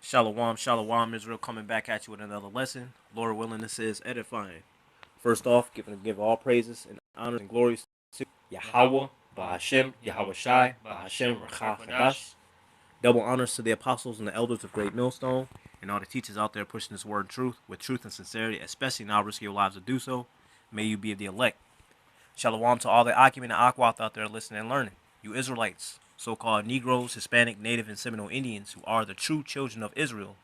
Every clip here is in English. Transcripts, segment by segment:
Shalom, shalom, Israel, coming back at you with another lesson. Lord willing, this is edifying. First off, give all praises and honors and glories to Yahweh, Bahashem, Yahweh Shai, Bahashem, Rakha Kadash. Double honors to the apostles and the elders of Great Millstone and all the teachers out there pushing this word in truth with truth and sincerity, especially now risking your lives to do so. May you be of the elect. Shalom to all the Akim and the Aquath out there listening and learning. You Israelites, so-called Negroes, Hispanic, Native, and Seminole Indians who are the true children of Israel,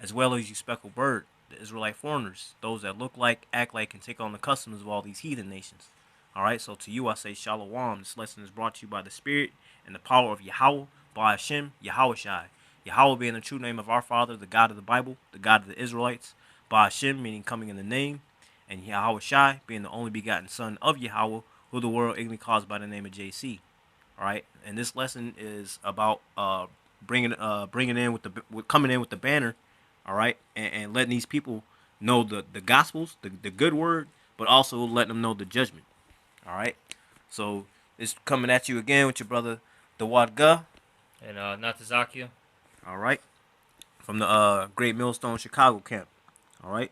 as well as you speckled bird, the Israelite foreigners, those that look like, act like, and take on the customs of all these heathen nations. Alright, so to you I say Shalom. This lesson is brought to you by the Spirit and the power of Yahweh, by Hashem, Yahweh Shai. Yahweh being the true name of our Father, the God of the Bible, the God of the Israelites. By Hashem meaning coming in the name, and Yahweh Shai being the only begotten Son of Yahweh, who the world ignorantly calls by the name of JC. All right, and this lesson is about bringing in with coming in with the banner. All right, and letting these people know the gospels, the good word, but also letting them know the judgment. All right, so it's coming at you again with your brother the Wadga and Natazakia. All right, from the Great Millstone Chicago camp. All right,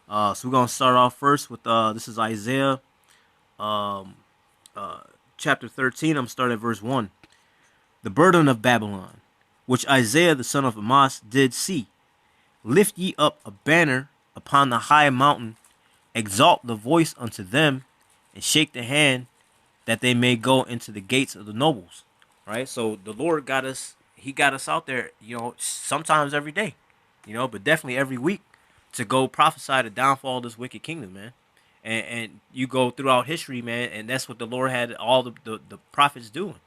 so we're gonna start off first with this is Isaiah um, chapter 13. I'm gonna start at verse 1. The burden of Babylon, which Isaiah the son of Amoz did see. Lift ye up a banner upon the high mountain, exalt the voice unto them, and shake the hand, that they may go into the gates of the nobles. Right? So the Lord got us, he got us out there, sometimes every day, but definitely every week to go prophesy the downfall of this wicked kingdom, man. And you go throughout history, man, and that's what the Lord had all the prophets doing.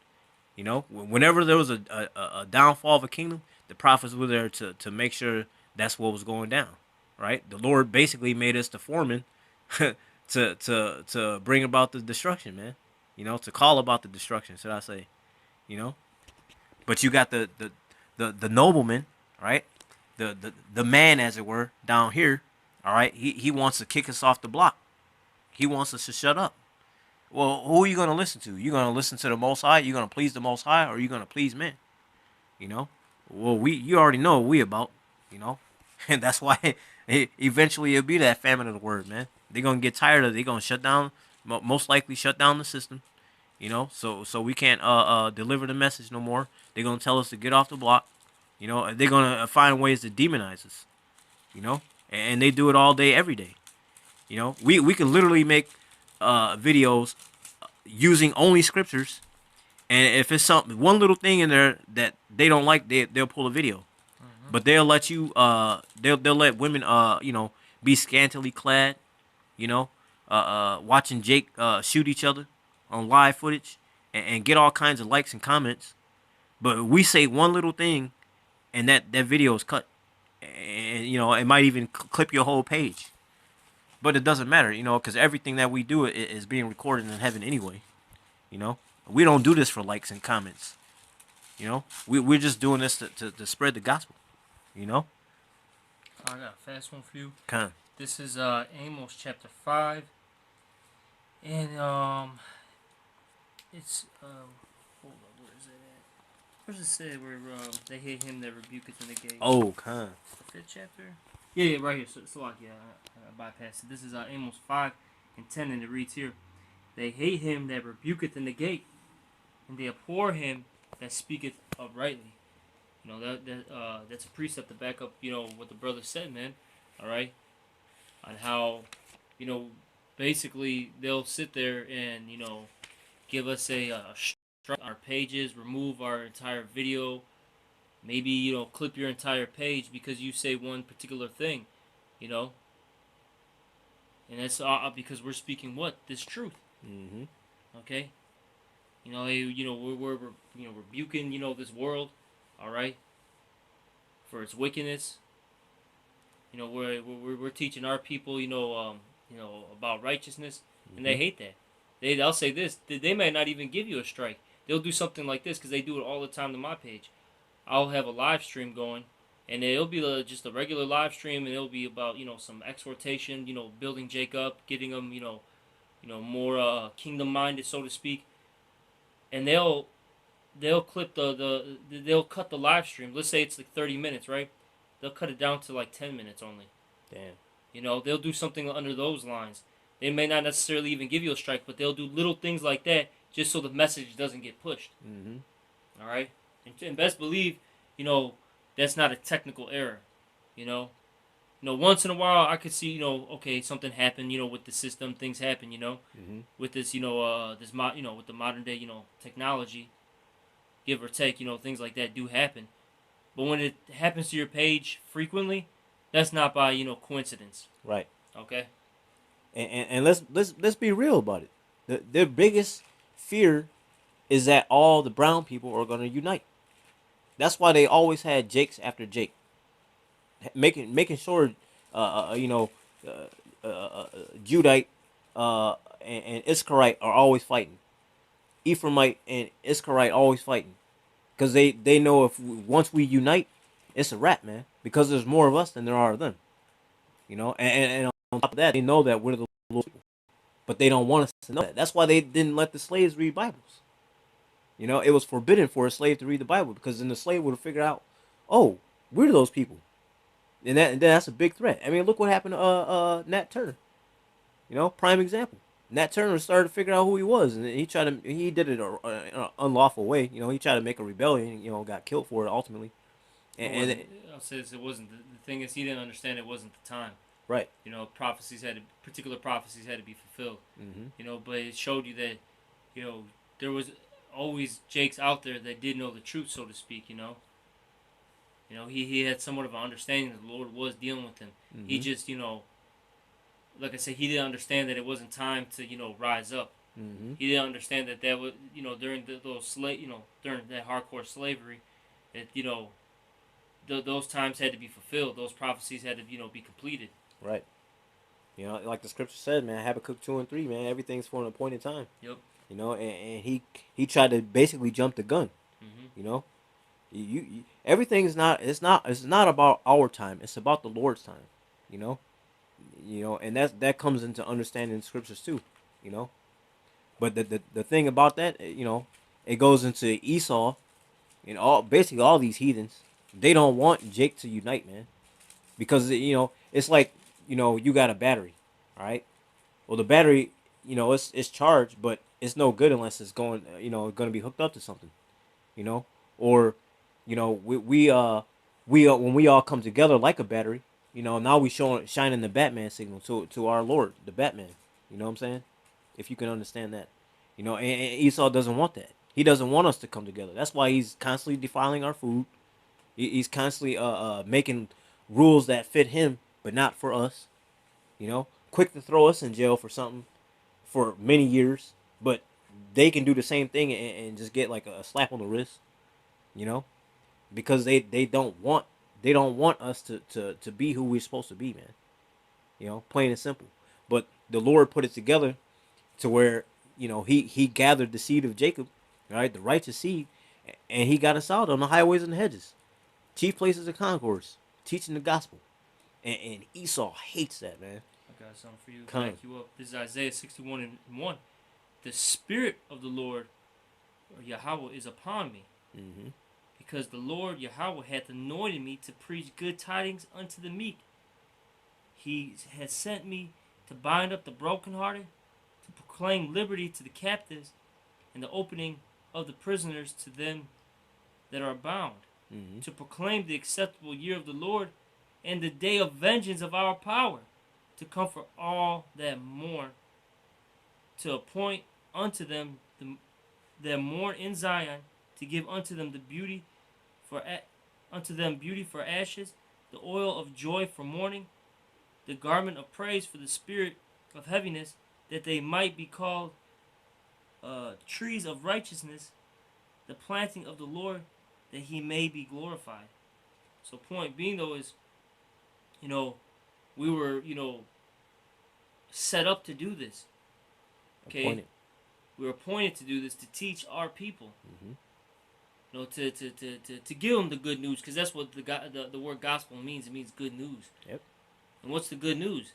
Whenever there was a downfall of a kingdom, the prophets were there to make sure that's what was going down, right? The Lord basically made us the foreman to bring about the destruction, man. To call about the destruction, should I say? You know, but you got the nobleman, right? The man, as it were, down here. All right, he wants to kick us off the block. He wants us to shut up. Well, who are you gonna listen to? You gonna listen to the Most High? You gonna please the Most High, or are you gonna please men? You know. Well, you already know what we about. You know, and that's why eventually it'll be that famine of the word, man. They're gonna get tired of it. They're gonna shut down, most likely shut down the system. So we can't deliver the message no more. They're gonna tell us to get off the block. They're gonna find ways to demonize us. And they do it all day, every day. We can literally make videos using only scriptures, and if it's one little thing in there that they don't like, they'll pull a video. But they'll let you they'll let women be scantily clad, watching Jake shoot each other on live footage, and get all kinds of likes and comments. But we say one little thing, and that video is cut, and it might even clip your whole page. But it doesn't matter, because everything that we do is being recorded in heaven anyway. We don't do this for likes and comments. We're just doing this to spread the gospel. I got a fast one for you. Kind. This is Amos chapter 5, and it's hold on, where is it at? Where's it say where they hate him that rebuketh in the gate? Oh, kind. The 5th chapter. Yeah, right here. So like, yeah, I bypassed it. This is Amos 5:10, and it reads here: They hate him that rebuketh in the gate, and they abhor him that speaketh uprightly. That's a precept to back up, what the brother said, man. All right, on how, basically they'll sit there and give us a strike on our pages, remove our entire video, maybe clip your entire page because you say one particular thing, and that's because we're speaking this truth. Mm-hmm. Okay, we're rebuking this world, all right, for its wickedness. We're teaching our people, about righteousness, and they hate that. They'll say this. They might not even give you a strike. They'll do something like this because they do it all the time to my page. I'll have a live stream going, and it'll be just a regular live stream, and it'll be about some exhortation, building Jake up, getting them more kingdom minded, so to speak, and they'll clip they'll cut the live stream. Let's say it's like 30 minutes, right? they'll cut it down to like 10 minutes only. Damn. You know, they'll do something under those lines. They may not necessarily even give you a strike, but they'll do little things like that just so the message doesn't get pushed. Mm-hmm. All right, and best believe, you know, that's not a technical error. You know, once in a while I could see, okay, something happened, with the system, things happen, Mm-hmm. with this, with the modern day, technology, give or take, things like that do happen. But when it happens to your page frequently, that's not by, coincidence. Right. Okay. And let's be real about it. Their biggest fear is that all the brown people are going to unite. That's why they always had Jakes after Jake, making sure, you know, uh, uh, Judite and Iskarite are always fighting. Ephraimite and Iskarite always fighting, because they know if once we unite, it's a wrap, man. Because there's more of us than there are of them. And on top of that, they know that we're the Lord's people, but they don't want us to know that. That's why they didn't let the slaves read Bibles. It was forbidden for a slave to read the Bible, because then the slave would have figured out, oh, we're those people, and that's a big threat. I mean, look what happened to Nat Turner. Prime example. Nat Turner started to figure out who he was, and he did it in an unlawful way. He tried to make a rebellion. Got killed for it ultimately. I'll say this: it wasn't the thing is he didn't understand it wasn't the time. Right. Particular prophecies had to be fulfilled. Mm-hmm. But it showed you that, there was always Jakes out there that did know the truth, so to speak. He had somewhat of an understanding that the Lord was dealing with him. Mm-hmm. He just, like I said, he didn't understand that it wasn't time to, rise up. Mm-hmm. He didn't understand that was, during during that hardcore slavery, that, those times had to be fulfilled. Those prophecies had to, be completed. Right. Like the scripture said, man, Habakkuk 2 and 3, man, everything's for an appointed time. Yep. And he tried to basically jump the gun. Mm-hmm. Everything's not. It's not about our time. It's about the Lord's time. You know. And that comes into understanding the scriptures too. You know. But the thing about that, it goes into Esau and basically all these heathens. They don't want Jake to unite, man, because it's like you got a battery, all right. Well, the battery, it's charged, but it's no good unless it's going to be hooked up to something, you know, or we when we all come together like a battery, now we shining the Batman signal to our Lord, the Batman. You know what I'm saying? If you can understand that, and Esau doesn't want that. He doesn't want us to come together. That's why he's constantly defiling our food. He's constantly making rules that fit him, but not for us. Quick to throw us in jail for something for many years, but they can do the same thing and just get like a slap on the wrist. You know, because they don't want us to be who we're supposed to be, man. Plain and simple. But the Lord put it together to where he gathered the seed of Jacob, right, the righteous seed, and he got us out on the highways and the hedges, chief places of concourse, teaching the gospel. And Esau hates that, man. I got something for you to back you up. This is Isaiah 61 and 1. The Spirit of the Lord, or Yahweh, is upon me. Mm-hmm. Because the Lord Yahweh hath anointed me to preach good tidings unto the meek. He has sent me to bind up the brokenhearted, to proclaim liberty to the captives, and the opening of the prisoners to them that are bound, Mm-hmm. to proclaim the acceptable year of the Lord, and the day of vengeance of our power, to comfort all that mourn, to appoint unto them that mourn in Zion, to give unto them beauty for ashes, the oil of joy for mourning, the garment of praise for the spirit of heaviness, that they might be called trees of righteousness, the planting of the Lord, that he may be glorified. So point being though is, we were, set up to do this. Okay? Appointed. We were appointed to do this, to teach our people. Mm-hmm. To give them the good news, because that's what the word gospel means. It means good news. Yep. And what's the good news?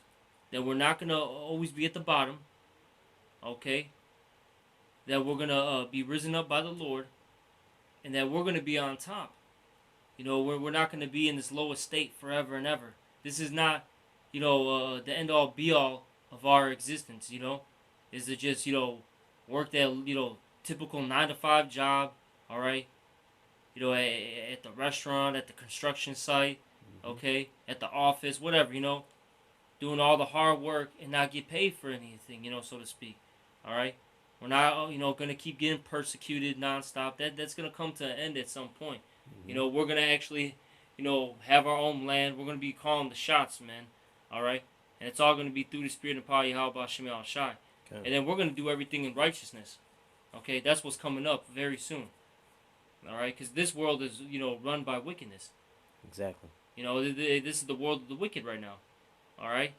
That we're not going to always be at the bottom. Okay? That we're going to be risen up by the Lord. And that we're going to be on top. You know, we're not going to be in this lowest state forever and ever. This is not, the end all be all of our existence. Is to just work that typical 9 to 5 job. All right. At the restaurant, at the construction site, Mm-hmm. okay, at the office, whatever. Doing all the hard work and not get paid for anything. So to speak. All right. We're not, going to keep getting persecuted nonstop. That's going to come to an end at some point. Mm-hmm. We're going to actually, have our own land. We're going to be calling the shots, man. All right? And it's all going to be through the Spirit and power of Yahweh Shem Al Shai. Okay. And then we're going to do everything in righteousness. Okay? That's what's coming up very soon. All right? Because this world is, run by wickedness. Exactly. This is the world of the wicked right now. All right?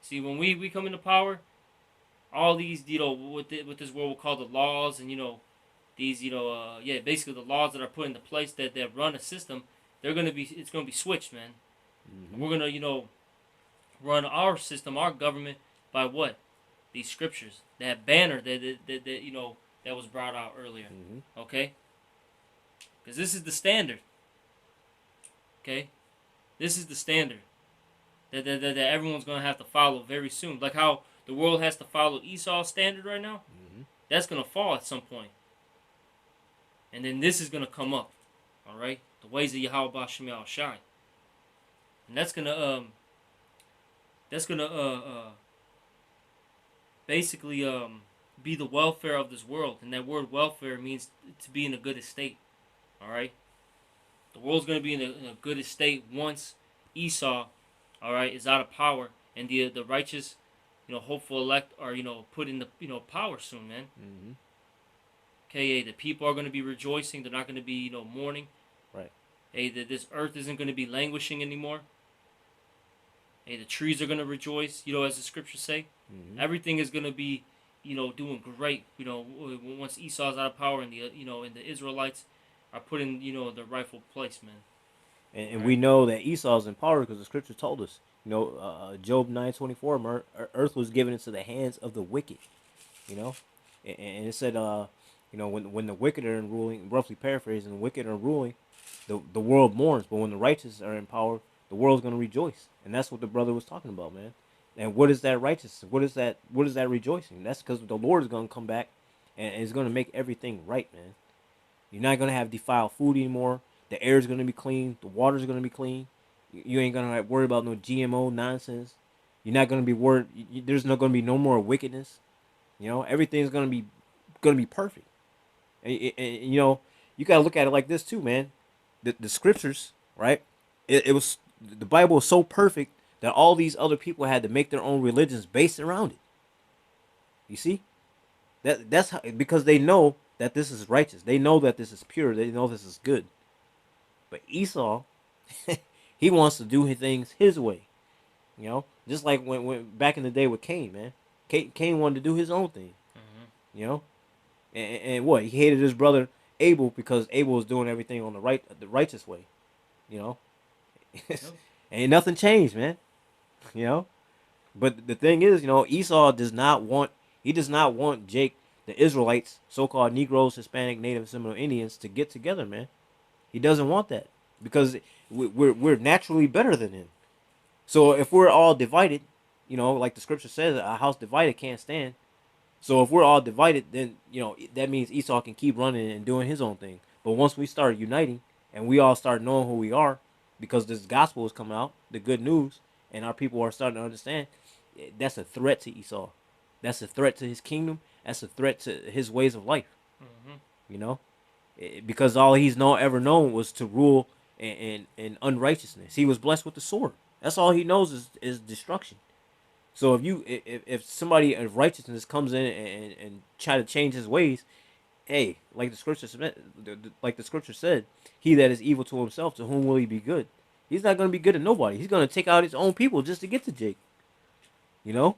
See, when we come into power, all these, what this world will call the laws and, these, basically the laws that are put into place that run a system, it's gonna be switched, man. Mm-hmm. And we're gonna, run our system, our government by what? These scriptures, that banner that was brought out earlier. Mm-hmm. Okay, because this is the standard. Okay, this is the standard that everyone's gonna have to follow very soon. Like how the world has to follow Esau's standard right now. Mm-hmm. That's gonna fall at some point. And then this is going to come up. All right? The ways of Yahweh Shem Al Shai. And that's going to basically be the welfare of this world. And that word welfare means to be in a good estate. All right? The world's going to be in a good estate once Esau, all right, is out of power and the righteous, hopeful elect are, put in the power soon, man. Mm-hmm. Okay, the people are going to be rejoicing. They're not going to be, mourning. Right. Hey, this earth isn't going to be languishing anymore. Hey, the trees are going to rejoice, as the scriptures say. Mm-hmm. Everything is going to be, doing great, once Esau's out of power and and the Israelites are put in, the rightful place, man. And Right. we know that Esau's in power because the scripture told us. Job 9:24, earth was given into the hands of the wicked. You know, and it said, when the wicked are in ruling, roughly paraphrasing, the wicked are ruling, the world mourns. But when the righteous are in power, the world's going to rejoice. And that's what the brother was talking about, man. And what is that righteousness? What is that? What is that rejoicing? That's because the Lord is going to come back and is going to make everything right, man. You're not going to have defiled food anymore. The air is going to be clean. The water is going to be clean. You ain't going to worry about no GMO nonsense. You're not going to be worried. There's not going to be no more wickedness. Everything's gonna be perfect. And you gotta look at it like this too, man. The scriptures, right? It was the Bible was so perfect that all these other people had to make their own religions based around it. You see, that's how, because they know that this is righteous. They know that this is pure. They know this is good. But Esau, he wants to do things his way. Just like when back in the day with Cain, man. Cain wanted to do his own thing. Mm-hmm. You know, and what, he hated his brother Abel because Abel was doing everything on the righteous way. You know, Yep. ain't nothing changed, man. You know, but the thing is, Esau does not want Jake, the Israelites, so-called Negroes, Hispanic, Native, Seminole Indians, to get together, man. He doesn't want that because we're naturally better than him. So if we're all divided, like the scripture says, a house divided can't stand. So if we're all divided, then that means Esau can keep running and doing his own thing. But once we start uniting and we all start knowing who we are, because this gospel is coming out, the good news, and our people are starting to understand, that's a threat to Esau. That's a threat to his kingdom. That's a threat to his ways of life. Mm-hmm. You know, because all he's ever known was to rule in unrighteousness. He was blessed with the sword. That's all he knows is destruction. So if somebody of righteousness comes in and try to change his ways, hey, like the scripture said, he that is evil to himself, to whom will he be good? He's not going to be good to nobody. He's going to take out his own people just to get to Jake. You know,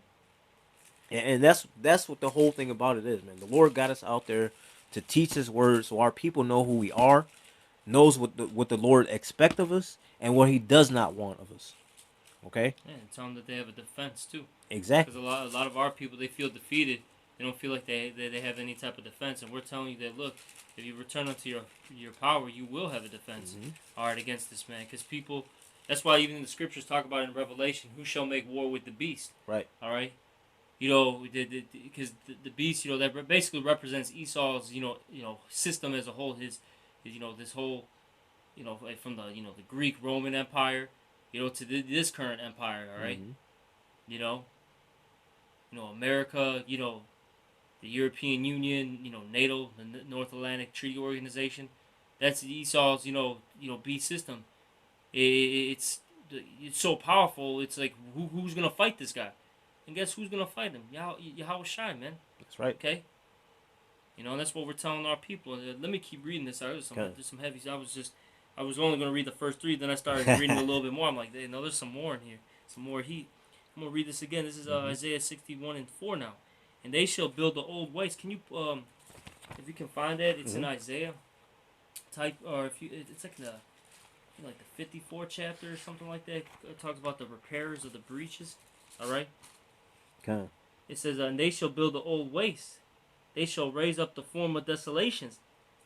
and that's what the whole thing about it is, man. The Lord got us out there to teach His word, so our people know who we are, knows what the Lord expects of us, and what He does not want of us. Okay. Yeah, and tell them that they have a defense too. Because Exactly. a lot of our people, they feel defeated. They don't feel like they have any type of defense. And we're telling you that, look, If you return unto your power, you will have a defense. Mm-hmm. All right, against this man, because people. That's why even the scriptures talk about in Revelation, who shall make war with the beast. Right. All right. You know, because the beast, you know, that basically represents Esau's, system as a whole. This whole, from the, the Greek Roman Empire, to this current empire. All right. Mm-hmm. You know, America. The European Union. NATO, the North Atlantic Treaty Organization. That's Esau's, beast system. It's so powerful. It's like who's gonna fight this guy? And guess who's gonna fight him? Yahweh Shai, man. That's right. Okay. And that's what we're telling our people. Let me keep reading this. There's some heavy. I was only gonna read the first 3. Then I started reading a little bit more. I'm like, hey, no, there's some more in here. Some more heat. I'm gonna read this again. This is Isaiah 61:4 now. And they shall build the old waste. Can you, if you can find that, it's in Isaiah. Type, or if you, it's like the 54th chapter or something like that. It talks about the repairers of the breaches. All right. Okay. It says, and they shall build the old waste. They shall raise up the former desolations.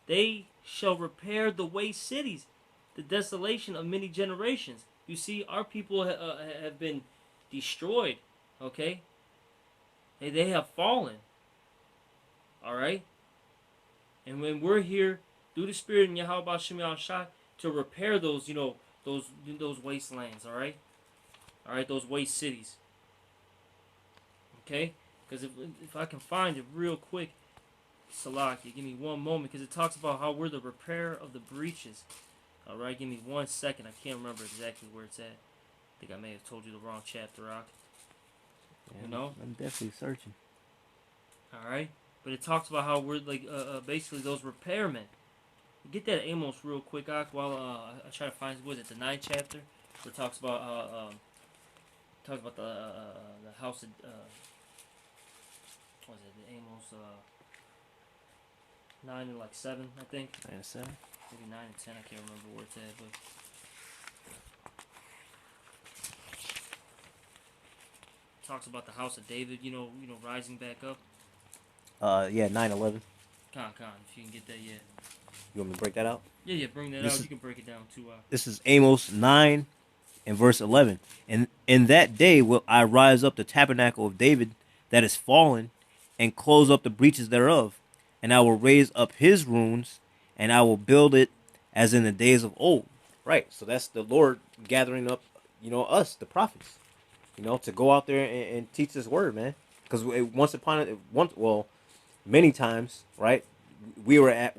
They shall repair the waste cities, the desolation of many generations. You see, our people have been destroyed. Okay. They have fallen. All right. And when we're here through the Spirit in Yahweh Shem Shai to repair those, those wastelands. All right, those waste cities. Okay, because if I can find it real quick, Salaki, give me one moment, because it talks about how we're the repair of the breaches. All right, give me 1 second. I can't remember exactly where it's at. I think I may have told you the wrong chapter, Rock. Yeah, I'm definitely searching. All right, but it talks about how we're like basically those repairmen. Get that Amos real quick, Ak, while I try to find the 9th chapter, where it talks about the house of what was it, the Amos 9 and 7, I think. 9 and 7. Maybe 9 and 10. I can't remember where it's at, but it talks about the house of David. Rising back up. Yeah, 9:11. Con, if you can get that, yeah. You want me to break that out? Yeah, bring that out. You can break it down too. This is Amos 9 and verse 11. And in that day will I rise up the tabernacle of David that is fallen, and close up the breaches thereof, and I will raise up his ruins, and I will build it as in the days of old. Right. So that's the Lord gathering up, us, the prophets, to go out there and teach this word, man. Because many times, right? We were at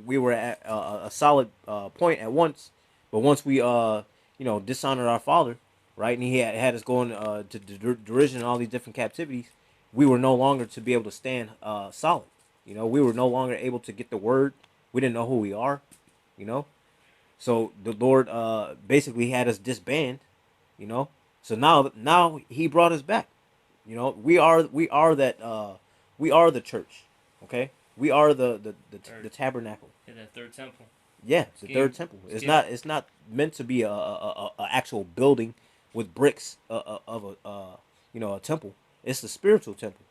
a solid point at once, but once we dishonored our father, right, and he had us going to derision and all these different captivities, we were no longer to be able to stand solid. We were no longer able to get the word. We didn't know who we are. So the Lord basically had us disband. So now He brought us back. We are the church. Okay. We are the tabernacle. Yeah, that third temple. Yeah, it's the third temple. It's not meant to be a actual building with bricks of a temple. It's the spiritual temple.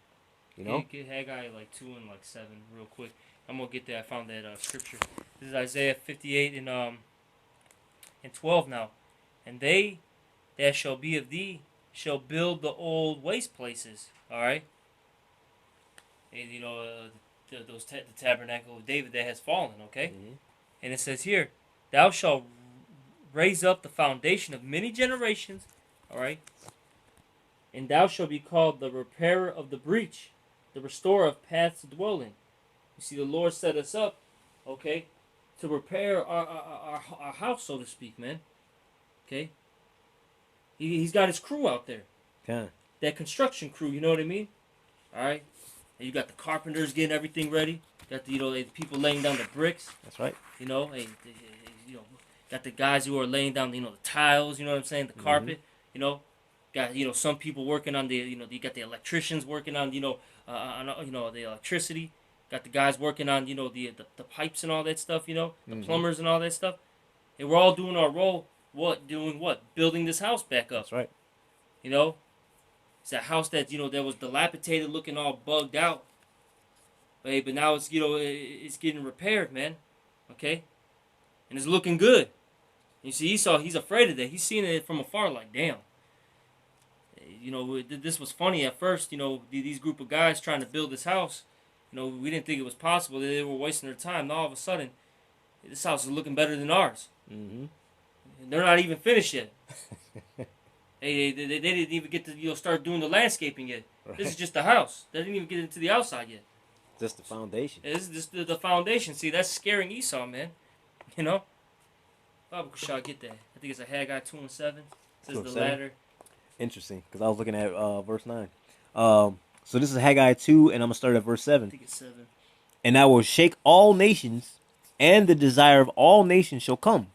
Get Haggai 2 and 7 real quick. I'm gonna get that. I found that scripture. This is Isaiah 58 and 12 now. And they that shall be of thee shall build the old waste places. All right. And the tabernacle of David that has fallen. Okay. Mm-hmm. And it says here, thou shalt raise up the foundation of many generations. All right. And thou shalt be called the repairer of the breach, the restorer of paths to dwell in. You see, the Lord set us up, okay, to repair our house, so to speak, man. Okay? He's got his crew out there. Okay. That construction crew, you know what I mean? All right? And you got the carpenters getting everything ready. Got the people laying down the bricks. That's right. Got the guys who are laying down the tiles, you know what I'm saying, the carpet, Got some people working on the you got the electricians working on the electricity. Got the guys working on the pipes and all that stuff. The plumbers and all that stuff. And we're all doing our role. Doing what? Building this house back up. That's right. It's a house that that was dilapidated, looking all bugged out. But now it's it's getting repaired, man. Okay, and it's looking good. You see, Esau, he's afraid of that. He's seeing it from afar, like, damn. You know, this was funny at first. You know, these group of guys trying to build this house. You know, we didn't think it was possible. They were wasting their time. Now all of a sudden, this house is looking better than ours. Mm-hmm. And they're not even finished yet. They didn't even get to start doing the landscaping yet. Right. This is just the house. They didn't even get into the outside yet. Just the foundation. This is just the foundation. See, that's scaring Esau, man. You know? Bible shall get that. I think it's a Haggai 2:7. It says the ladder. Interesting, because I was looking at verse 9. So this is Haggai 2, and I'm going to start at verse 7. I think it's 7. And I will shake all nations, and the desire of all nations shall come.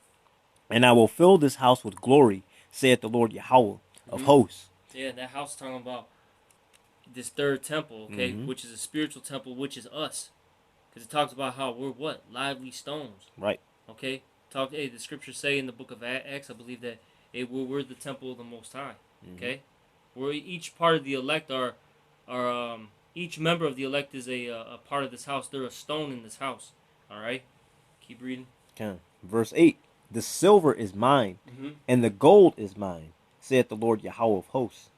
And I will fill this house with glory, saith the Lord Yahweh of hosts. Yeah, that house talking about this third temple, okay, which is a spiritual temple, which is us. Because it talks about how we're what? Lively stones. Right. Okay? The scriptures say in the book of Acts, I believe that we're the temple of the Most High. Okay? Where each part of the elect are each member of the elect is a part of this house. They're a stone in this house. All right? Keep reading. Okay. Verse 8. The silver is mine, and the gold is mine, saith the Lord Yahweh of hosts.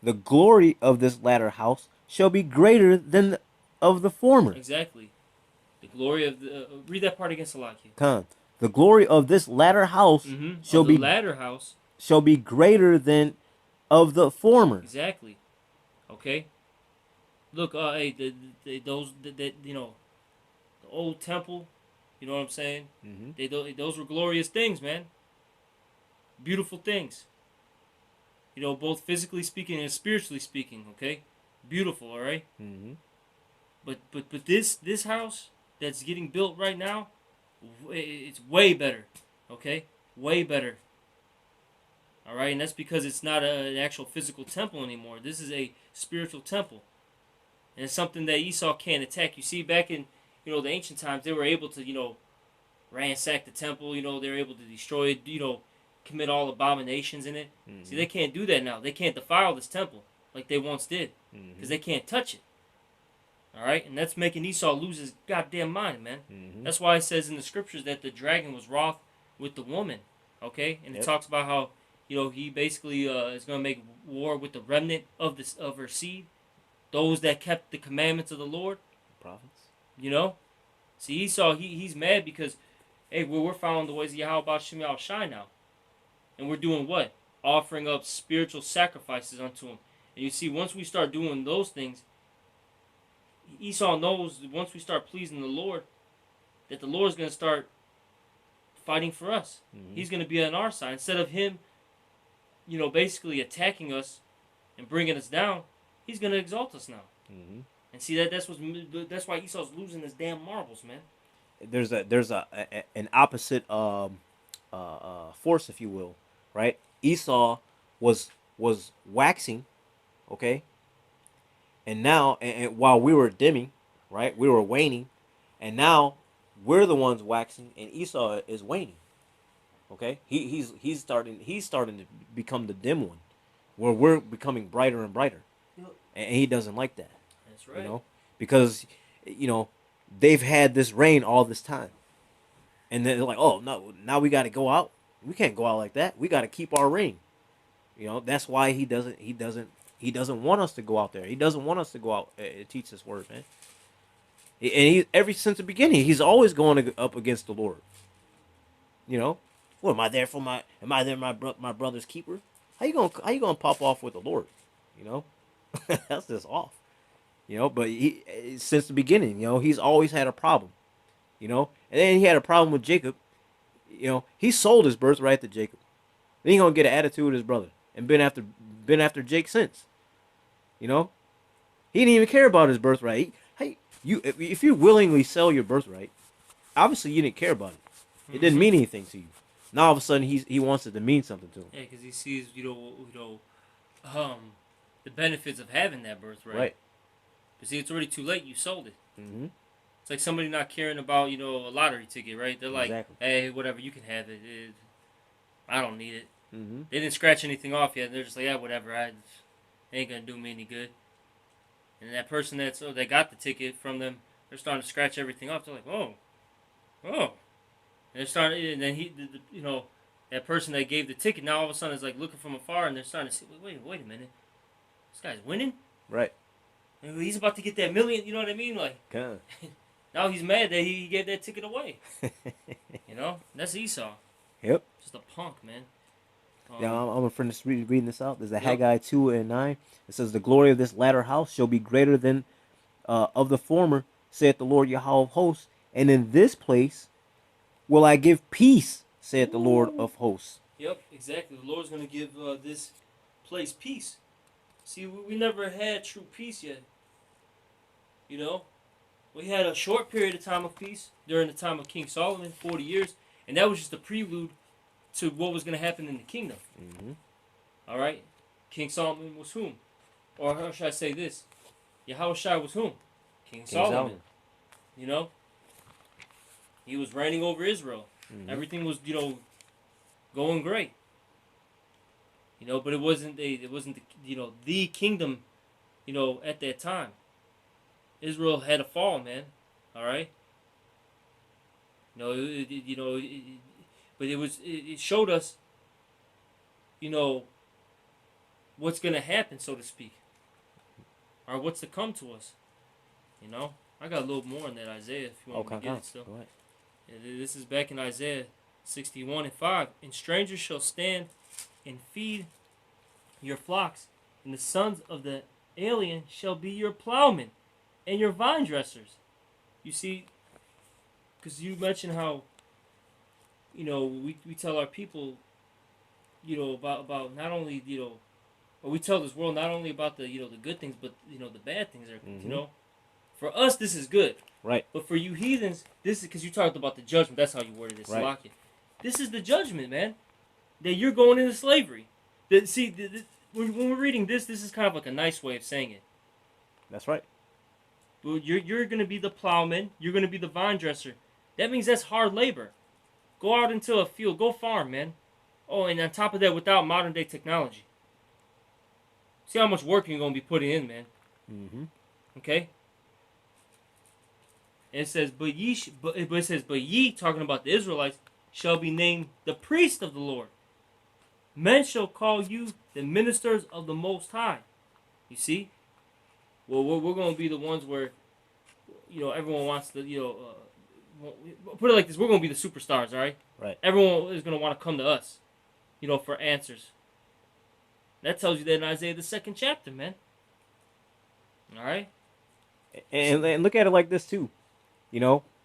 The glory of this latter house shall be greater than of the former. Exactly. The glory of the... read that part again, Salaki. Come. The glory of this latter house shall be... latter house. Shall be greater than of the former. Exactly. Okay? Look, those you know, the old temple, you know what I'm saying? Those were glorious things, man. Beautiful things. You know, both physically speaking and spiritually speaking. Okay, beautiful. All right. But this house that's getting built right now, it's way better. Okay, way better. All right, and that's because it's not an actual physical temple anymore. This is a spiritual temple, and it's something that Esau can't attack. You see, back in the ancient times, they were able to ransack the temple. They were able to destroy it. Commit all abominations in it. See, they can't do that now. They can't defile this temple like they once did because they can't touch it. All right, and that's making Esau lose his goddamn mind, man. That's why it says in the scriptures that the dragon was wroth with the woman. Okay, and it talks about how he basically is going to make war with the remnant of her seed, those that kept the commandments of the Lord. Prophets. See, Esau, he's mad because, hey, we're following the ways of Yahweh Shem Yahweh Shai now. And we're doing what? Offering up spiritual sacrifices unto him. And you see, once we start doing those things, Esau knows that once we start pleasing the Lord, that the Lord's going to start fighting for us. He's going to be on our side. Instead of him, basically attacking us and bringing us down, he's going to exalt us now. And see, that's why Esau's losing his damn marbles, man. There's an opposite force, if you will, right? Esau was waxing, okay, and now and while we were dimming, right, we were waning, and now we're the ones waxing, and Esau is waning. Okay, he's starting to become the dim one, where we're becoming brighter and brighter, and he doesn't like that. That's right. Because they've had this rain all this time. And then they're like, oh, no, now we got to go out. We can't go out like that. We got to keep our ring. That's why he doesn't want us to go out there. He doesn't want us to go out and teach this word, man. And ever since the beginning, he's always going up against the Lord. What am I there for? Am I there my brother's keeper? How you gonna pop off with the Lord? That's just off. But since the beginning, he's always had a problem. And then he had a problem with Jacob. He sold his birthright to Jacob. Then he gonna get an attitude with his brother, and been after Jake since. He didn't even care about his birthright. If you willingly sell your birthright, obviously you didn't care about it. It didn't mean anything to you. Now all of a sudden he wants it to mean something to him. Yeah, because he sees the benefits of having that birthright. Right. But see, it's already too late. You sold it. It's like somebody not caring about, a lottery ticket, right? They're like, hey, whatever, you can have it. I don't need it. They didn't scratch anything off yet. They're just like, yeah, whatever. It ain't going to do me any good. And that person that got the ticket from them, they're starting to scratch everything off. They're like, oh, And they're starting, and then you know, that person that gave the ticket now all of a sudden is like looking from afar, and they're starting to say, wait a minute, this guy's winning. Right. And he's about to get that million. You know what I mean? Like Kind now he's mad that he gave that ticket away. You know, that's Esau. Yep. Just a punk, man. Yeah, I'm a friend reading this out. There's a Yep. Haggai 2:9. It says, "The glory of this latter house shall be greater than of the former, saith the Lord Yahweh of hosts. And in this place will I give peace, saith the Lord of hosts." Yep, exactly. The Lord's going to give this place peace. See, we never had true peace yet. You know, we had a short period of time of peace during the time of King Solomon, 40 years, and that was just a prelude to what was going to happen in the kingdom. Mm-hmm. All right, King Solomon was whom, or how should I say this? Yahushua was whom? King Solomon. You know, he was reigning over Israel. Mm-hmm. Everything was, going great. You know, but it wasn't the kingdom, at that time. Israel had a fall, man. All right. But it showed us, what's gonna happen, so to speak, or what's to come to us. You know, I got a little more on that Isaiah if you want me to get it still. Go ahead. This is back in Isaiah 61:5. And strangers shall stand and feed your flocks, and the sons of the alien shall be your plowmen and your vine dressers. You see, because you mentioned how, we tell our people, about not only, or we tell this world not only about the, the good things, but, the bad things are, For us, this is good. Right. But for you heathens, this is because you talked about the judgment. That's how you worded it, right. Salakia. This is the judgment, man. That you're going into slavery. When we're reading this is kind of like a nice way of saying it. That's right. Well, you're going to be the plowman. You're going to be the vine dresser. That means that's hard labor. Go out into a field. Go farm, man. Oh, and on top of that, without modern day technology. See how much work you're going to be putting in, man. Mm-hmm. Okay? And it says, but ye, talking about the Israelites, shall be named the priest of the Lord. Men shall call you the ministers of the Most High. You see? Well, we're going to be the ones where, everyone wants to, put it like this, we're going to be the superstars, all right? Right. Everyone is going to want to come to us, for answers. That tells you that in Isaiah the 2nd chapter, man. All right? And look at it like this, too.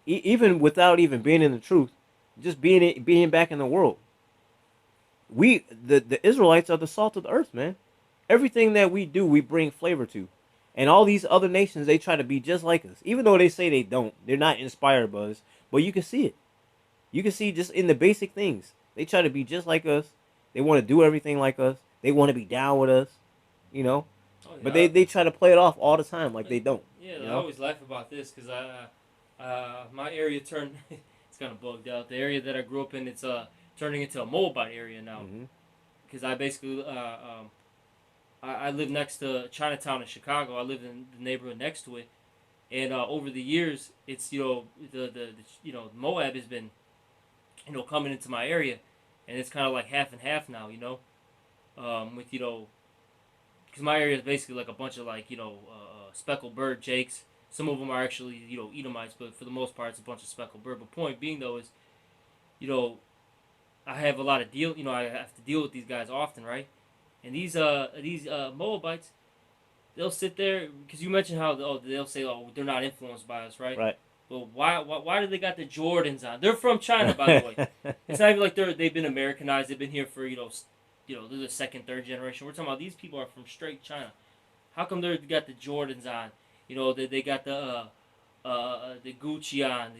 Even without even being in the truth, just being back in the world. The Israelites are the salt of the earth, man. Everything that we do, we bring flavor to. And all these other nations, they try to be just like us. Even though they say they don't. They're not inspired by us. But you can see it. You can see just in the basic things. They try to be just like us. They want to do everything like us. They want to be down with us. Oh, yeah. But they try to play it off all the time like they don't. Yeah, I always laugh about this because my area turned... it's kind of bugged out. The area that I grew up in, it's turning into a Moabite area now. Because I basically... I live next to Chinatown in Chicago. I live in the neighborhood next to it, and over the years, it's the Moab has been coming into my area, and it's kind of like half and half now. With because my area is basically like a bunch of speckled bird jakes. Some of them are actually Edomites, but for the most part, it's a bunch of speckled bird. But point being though is, I have a lot of deal. I have to deal with these guys often, right? And these Moabites, they'll sit there because you mentioned how they'll say, oh, they're not influenced by us, right? Right. But why do they got the Jordans on? They're from China, by the way. It's not even like they've been Americanized. They've been here for they're the second, third generation. We're talking about these people are from straight China. How come they got the Jordans on? They got the Gucci on.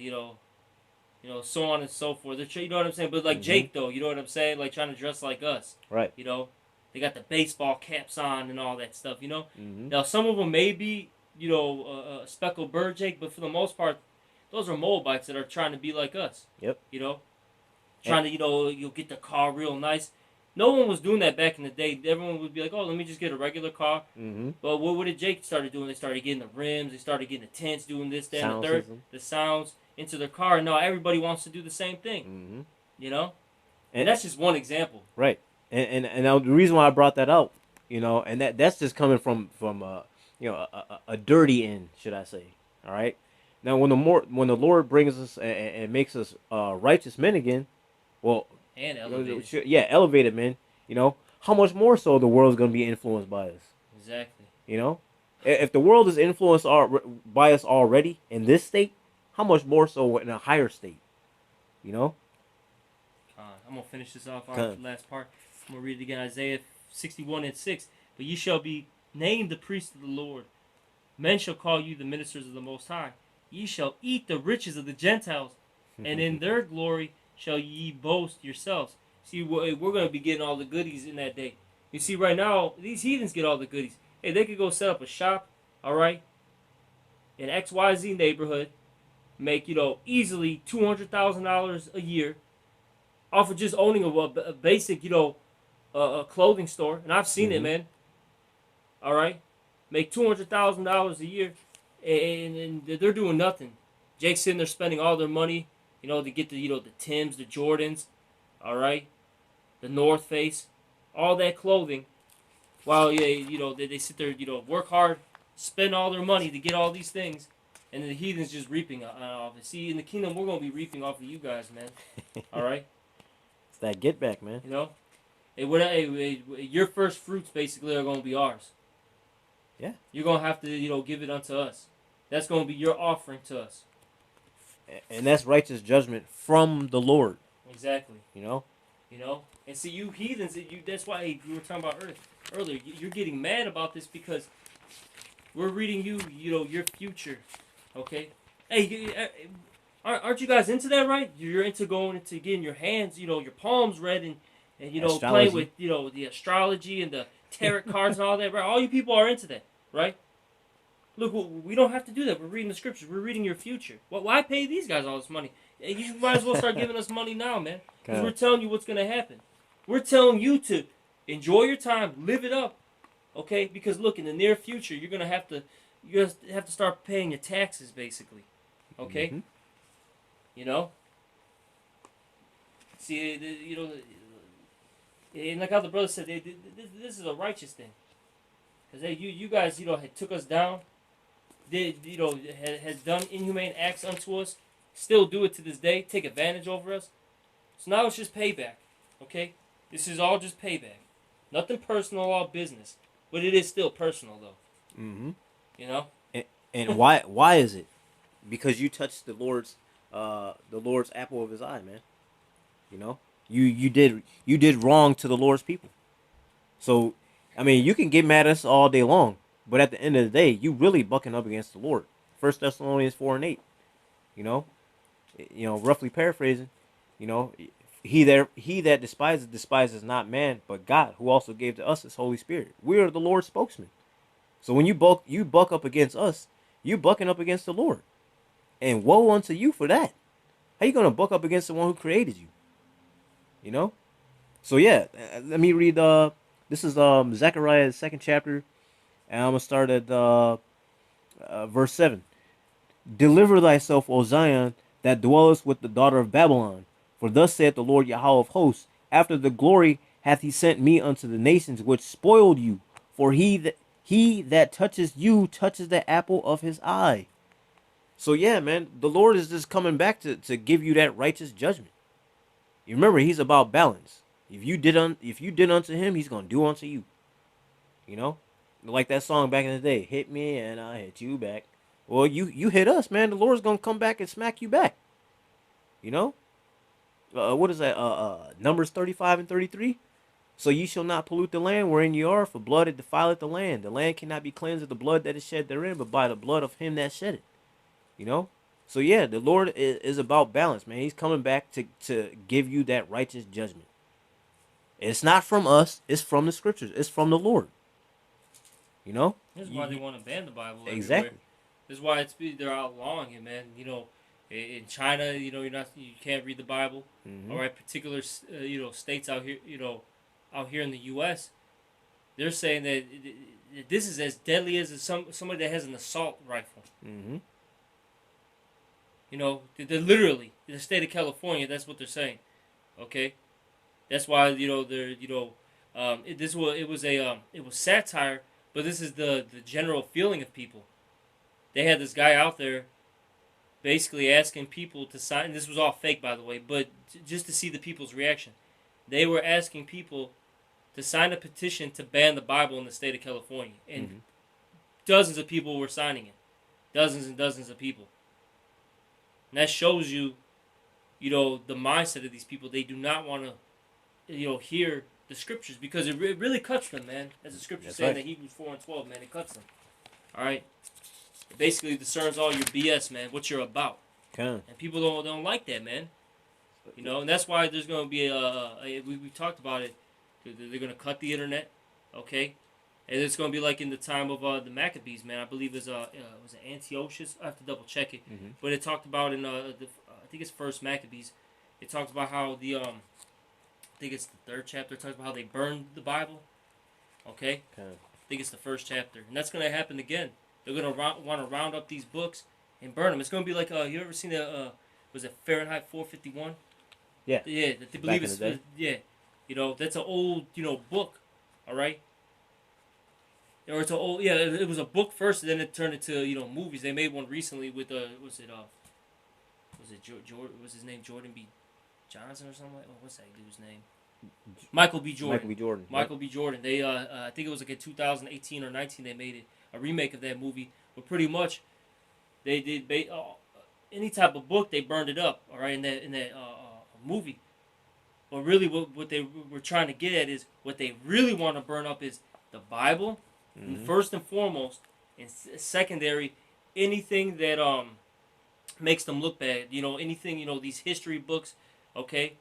So on and so forth. You know what I'm saying? But like Jake though, you know what I'm saying? Like trying to dress like us, right? They got the baseball caps on and all that stuff, Now, some of them may be, speckled bird jake, but for the most part, those are Moabites that are trying to be like us. Yep. Trying to, you'll get the car real nice. No one was doing that back in the day. Everyone would be like, oh, let me just get a regular car. But what did Jake started doing? They started getting the rims. They started getting the tents, doing this, that, and the third. The sounds. into their car, and now everybody wants to do the same thing. Mm-hmm. You know, and And that's just one example. right. And now the reason why I brought that out, and that's just coming from a dirty end, should I say? All right. Now when the Lord brings us and makes us righteous men again, well, And elevated. yeah, elevated men. How much more so the world's gonna be influenced by us. Exactly. You know, if the world is influenced by us already in this state, how much more so in a higher state? You know. I'm gonna finish this off on Kind the last part. I'm gonna read it again. Isaiah 61:6. But ye shall be named the priests of the Lord. Men shall call you the ministers of the Most High. Ye shall eat the riches of the Gentiles, and in their glory shall ye boast yourselves. See, we're going to be getting all the goodies in that day. You see, right now, these heathens get all the goodies. Hey, they could go set up a shop, all right, in XYZ neighborhood, make, easily $200,000 a year off of just owning a basic, a clothing store. And I've seen it, mm-hmm. man. All right, make $200,000 a year, and they're doing nothing. Jake's sitting there spending all their money, to get the Tims, the Jordans, all right, the North Face, all that clothing. While they sit there, work hard, spend all their money to get all these things, and the heathens just reaping off it. See, in the kingdom, we're gonna be reaping off of you guys, man. All right, It's that get back, man. Your first fruits basically are gonna be ours. Yeah. You're gonna have to, give it unto us. That's gonna be your offering to us. And that's righteous judgment from the Lord. Exactly. You know. And see, you heathens, that's why we were talking about earlier. You're getting mad about this because we're reading your future. Okay. Hey, aren't you guys into that, right? You're into going into getting your hands, your palms read and playing with the astrology and the tarot cards and all that, right? All you people are into that, right? Look, we don't have to do that. We're reading the scriptures. We're reading your future. Why pay these guys all this money? You might as well start giving us money now, man. Because we're telling you what's going to happen. We're telling you to enjoy your time, live it up, okay? Because look, in the near future, you're going to have to start paying your taxes, basically, okay? Mm-hmm. You know. See, and like how the brother said, this is a righteous thing. Because you guys, had took us down. Had done inhumane acts unto us, still do it to this day, take advantage over us. So now it's just payback, okay? This is all just payback. Nothing personal, all business. But it is still personal, though. Mm-hmm. You know? And why is it? Because you touched the Lord's apple of his eye, man. You did wrong to the Lord's people. So, I mean, you can get mad at us all day long, but at the end of the day, you really bucking up against the Lord. 1 Thessalonians 4:8. Roughly paraphrasing, you know, he that despises not man, but God, who also gave to us his Holy Spirit. We are the Lord's spokesman. So when you buck up against us, you bucking up against the Lord. And woe unto you for that. How you gonna buck up against the one who created you? You know? So yeah, let me read this is Zechariah's 2nd chapter, and I'm gonna start at verse 7. Deliver thyself, O Zion, that dwellest with the daughter of Babylon. For thus saith the Lord Yahweh of hosts, after the glory hath he sent me unto the nations which spoiled you. For he that touches you touches the apple of his eye. So yeah, man, the Lord is just coming back to give you that righteous judgment. You remember, he's about balance. If you did unto him, he's gonna do unto you. You know, like that song back in the day, hit me and I hit you back. Well, you hit us, man. The Lord's gonna come back and smack you back. You know, what is that? Numbers 35:33. So ye shall not pollute the land wherein ye are, for blood it defileth the land. The land cannot be cleansed of the blood that is shed therein, but by the blood of him that shed it. You know. So yeah, the Lord is about balance, man. He's coming back to give you that righteous judgment. It's not from us. It's from the scriptures. It's from the Lord. You know. This is why they want to ban the Bible everywhere. Exactly. This is why they're outlawing it, man. In China, you can't read the Bible. Mm-hmm. All right, particular states out here, out here in the U.S., they're saying that this is as deadly as somebody that has an assault rifle. Mm-hmm. You know, they're literally in the state of California. That's what they're saying. Okay, that's why they're it was satire, but this is the general feeling of people. They had this guy out there basically asking people to sign. And this was all fake, by the way, but just to see the people's reaction. They were asking people to sign a petition to ban the Bible in the state of California, and dozens of people were signing it. Dozens and dozens of people. And that shows you, the mindset of these people. They do not want to, hear the scriptures because it really cuts them, man. As the scriptures say in the Hebrews 4:12, man, it cuts them. All right. It basically discerns all your BS, man. What you're about. Okay. And people don't like that, man. And that's why there's going to be we talked about it. They're going to cut the internet, okay? And it's going to be like in the time of the Maccabees, man. I believe was it Antiochus? I have to double check it, but it talked about in I think it's First Maccabees. It talks about how I think it's the third chapter. It talks about how they burned the Bible, okay? I think it's the first chapter, and that's going to happen again. They're going to want to round up these books and burn them. It's going to be like you ever seen was it Fahrenheit 451? Yeah. Yeah, they believe it's yeah. That's an old book, all right. Or it's an old It was a book first, and then it turned into movies. They made one recently with was it Jordan? Was his name Jordan B. Johnson or something like? Oh, what's that dude's name? Michael B. Jordan. Michael B. Jordan. Michael B. Jordan. They I think it was like in 2018 or 19 they made a remake of that movie. But pretty much they did any type of book they burned it up. All right, in that movie. But really, what they were trying to get at is what they really want to burn up is the Bible, first and foremost, and secondary, anything that makes them look bad. Anything these history books, okay.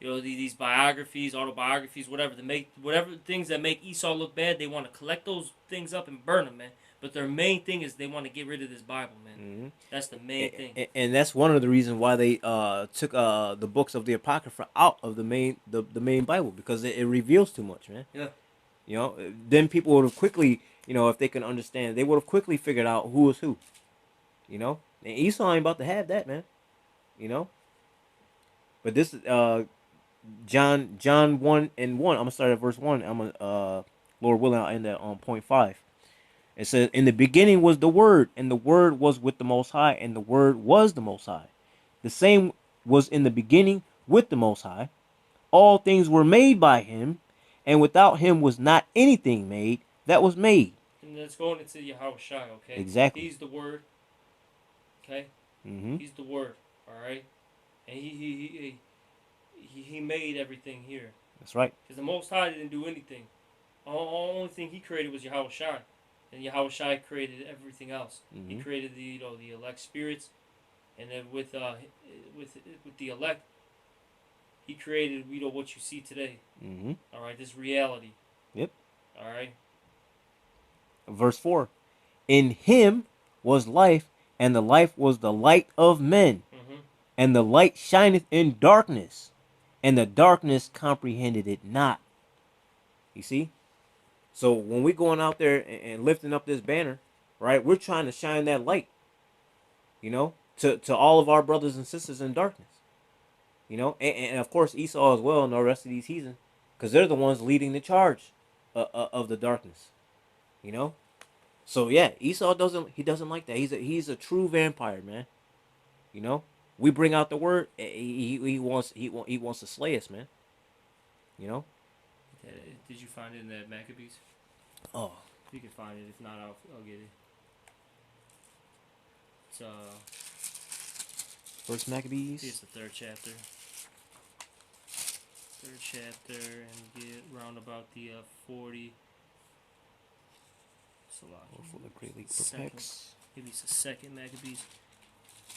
These biographies, autobiographies, whatever things that make Esau look bad. They want to collect those things up and burn them, man. But their main thing is they want to get rid of this Bible, man. That's the main thing. And that's one of the reasons why they took the books of the Apocrypha out of the main Bible, because it reveals too much, man. Yeah. Then people would have quickly, if they can understand, they would have quickly figured out who was who. And Esau ain't about to have that, man. But this John 1:1. I'm gonna start at verse 1. I'm gonna Lord willing, I'll end at on point 5. It says, "In the beginning was the Word, and the Word was with the Most High, and the Word was the Most High. The same was in the beginning with the Most High. All things were made by him, and without him was not anything made that was made." And that's going into Yahweh Shai, okay? Exactly. He's the Word, okay? He's the Word, all right? And he made everything here. That's right. Because the Most High didn't do anything. The only thing he created was Yahweh Shai. And Yahweh Shai created everything else. He created the elect spirits, and then with the elect, he created what you see today. All right, this reality. Yep. All right. Verse 4. "In him was life, and the life was the light of men. And the light shineth in darkness, and the darkness comprehended it not." You see? So when we're going out there and lifting up this banner, right, we're trying to shine that light, to all of our brothers and sisters in darkness. And of course Esau as well, and the rest of these heathens, because they're the ones leading the charge of the darkness. So yeah, Esau doesn't like that. He's a true vampire, man. We bring out the word, he wants to slay us, man. Did you find it in that Maccabees? Oh, You can find it. If not, I'll get it. It's First Maccabees. it's the third chapter. And get round about the 40. For the greatly Second. perplexed. Maybe it's the second Maccabees.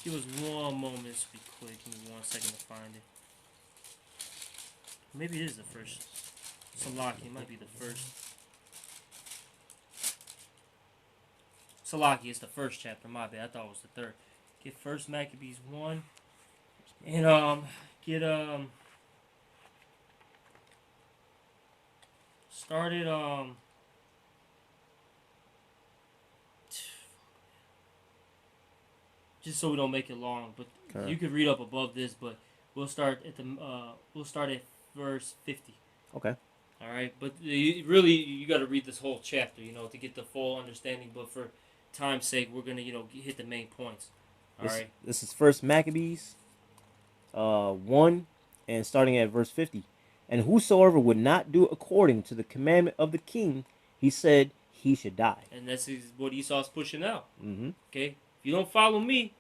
Give us one moment to be quick. Give me 1 second to find it. Maybe it is the first. Salaki, it might be the first. Salaki is the first chapter. My bad. I thought it was the third. Get First Maccabees 1, and get started just so we don't make it long, but Okay. you could read up above this, but we'll start at verse 50. Okay. All right, but you got to read this whole chapter, to get the full understanding. But for time's sake, we're gonna hit the main points. All This right. this is First Maccabees 1 and starting at verse 50. And whosoever would not do according to the commandment of the king, he said he should die. And that's what Esau's pushing out. Mm-hmm. Okay, if you don't follow me,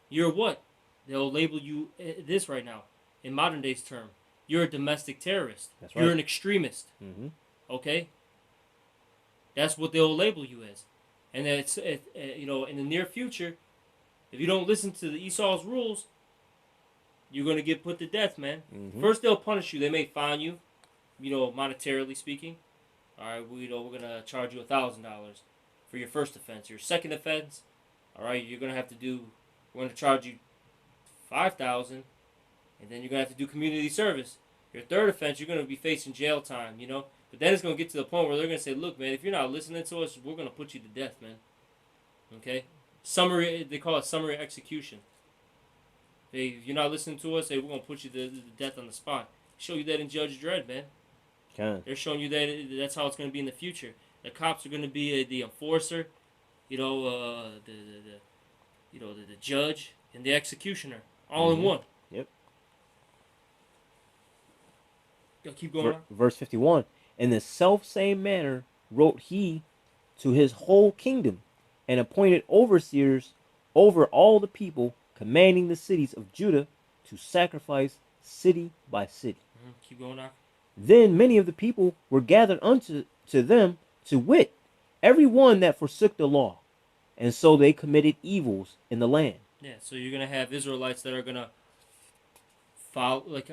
you're what? They'll label you this right now in modern day's term. You're a domestic terrorist. That's You're right. an extremist. Mm-hmm. Okay, that's what they'll label you as. And it's in the near future, if you don't listen to the Esau's rules, you're gonna get put to death, man. Mm-hmm. First, they'll punish you. They may fine you, monetarily speaking. All right, we're gonna charge you $1,000 for your first offense. Your second offense, all right, you're gonna have to do. We're gonna charge you 5,000, and then you're gonna have to do community service. Your third offense, you're gonna be facing jail time. But then it's gonna get to the point where they're gonna say, "Look, man, if you're not listening to us, we're gonna put you to death, man." Okay, summary. They call it summary execution. If you're not listening to us, we're gonna put you to death on the spot. Show you that in Judge Dredd, man. Okay. They're showing you that's how it's going to be in the future. The cops are going to be the enforcer, the judge and the executioner, all in one. Yep. Keep going on. Verse 51. In the self same manner wrote he to his whole kingdom, and appointed overseers over all the people, commanding the cities of Judah to sacrifice city by city. Keep going on. Then many of the people were gathered unto them, to wit, every one that forsook the law, and so they committed evils in the land. Yeah, so you're gonna have Israelites that are gonna follow. Look,